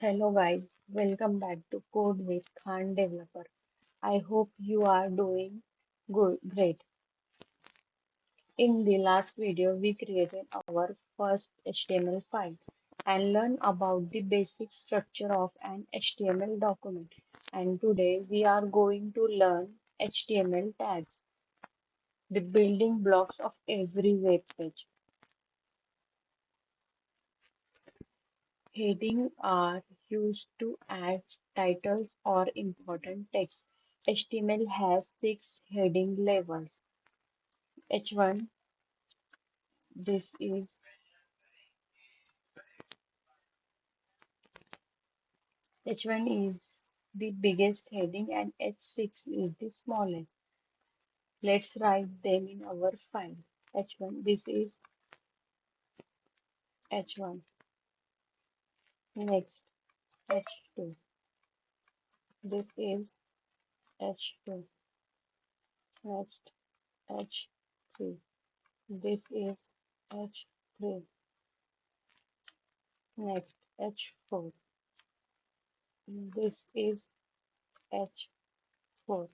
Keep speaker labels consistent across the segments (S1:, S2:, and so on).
S1: Hello guys, welcome back to Code with Khan Developer. I hope you are doing great. In the last video, we created our first HTML file and learned about the basic structure of an HTML document. And today we are going to learn HTML tags, the building blocks of every web page. Headings are used to add titles or important text. HTML has six heading levels. H1, this is H1 is the biggest heading and H6 is the smallest. Let's write them in our file. H1, this is H1. Next, H2, this is H2. Next, H3, this is H3. Next, H4. This is H4.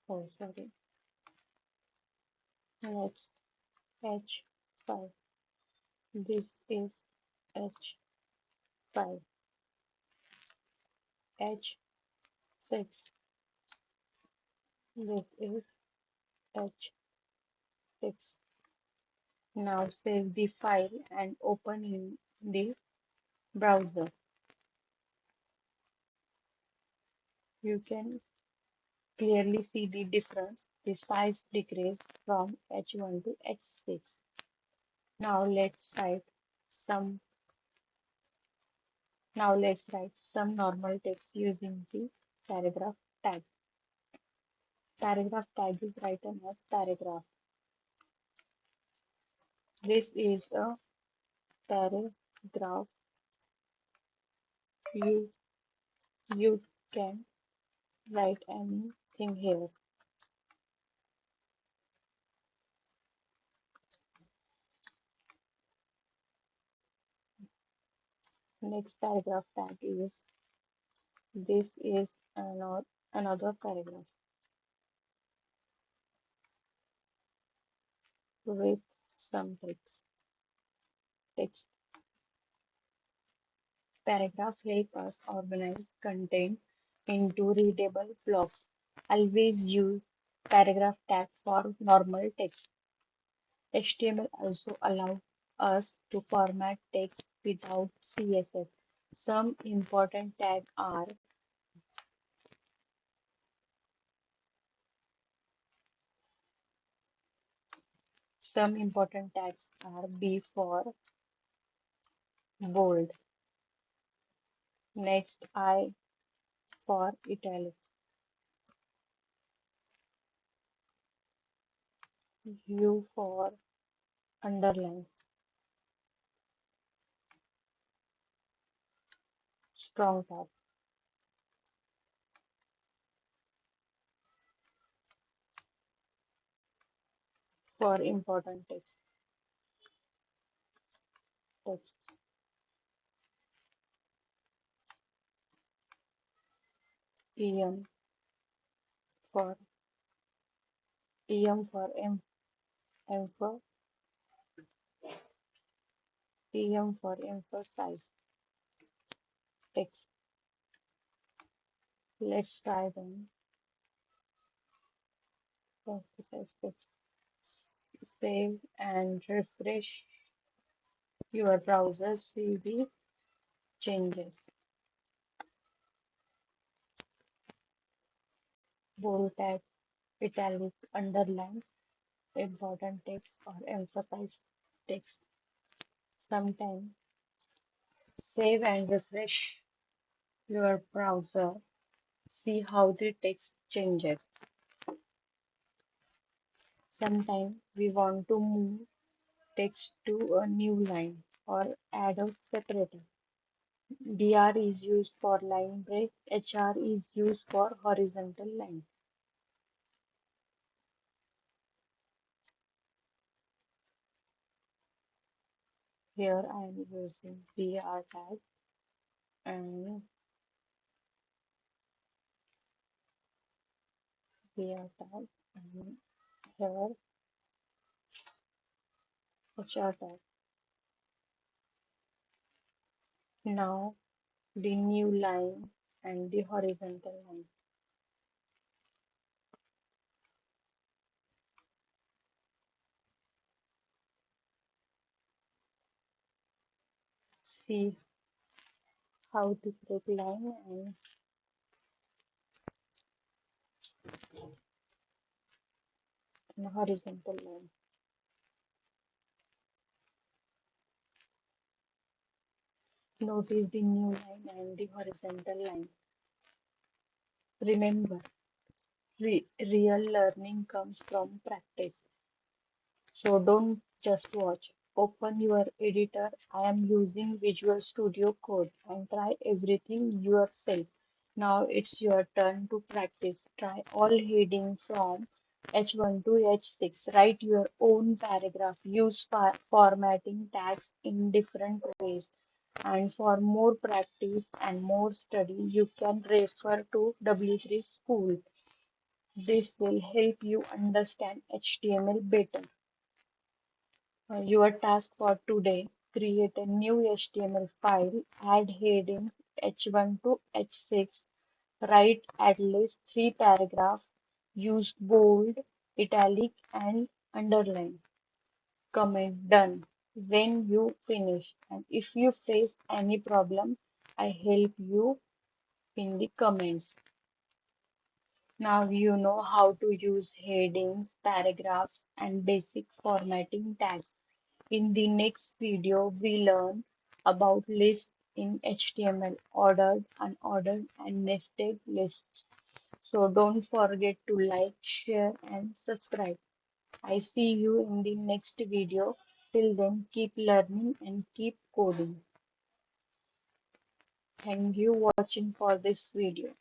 S1: Oh, sorry. Next, H5. This is H5. H6. This is H6. Now save the file and open in the browser. You can clearly see the difference. The size decreased from H1 to H6. Now let's write some normal text using the paragraph tag. Paragraph tag is written as paragraph. This is a paragraph. You you can write anything here. Next paragraph tag is this is another paragraph with some text. Paragraphs help us organize content into readable blocks. Always use paragraph tag for normal text. HTML also allows us to format text without CSS. Some important tags are B for bold, next I for italic, U for underline, strong tab for important text, EM for M for emphasize text. Let's try them. Emphasize text. Save and refresh your browser. See the changes. Bold tag, italic, underline, important text or emphasize text. Sometimes save and refresh your browser. See how the text changes. Sometimes we want to move text to a new line or add a separator. DR is used for line break. HR is used for horizontal line. Here I am using BR tag. and here tag and here HR tag. Now the new line and the horizontal line. See how to create line and horizontal line. Notice the new line and the horizontal line. Remember, real learning comes from practice. So don't just watch. Open your editor. I am using Visual Studio Code and try everything yourself. Now it's your turn to practice. Try all headings from H1 to H6. Write your own paragraph. Use formatting tags in different ways. And for more practice and more study, you can refer to W3 School. This will help you understand HTML better. Your task for today, create a new HTML file, add headings H1 to H6, write at least 3 paragraphs, use bold, italic, and underline. Comment done when you finish. And if you face any problem, I help you in the comments. Now you know how to use headings, paragraphs, and basic formatting tags. In the next video, we learn about lists in HTML, ordered, unordered, and nested lists. So don't forget to like, share, and subscribe. I see you in the next video. Till then, keep learning and keep coding. Thank you watching for this video.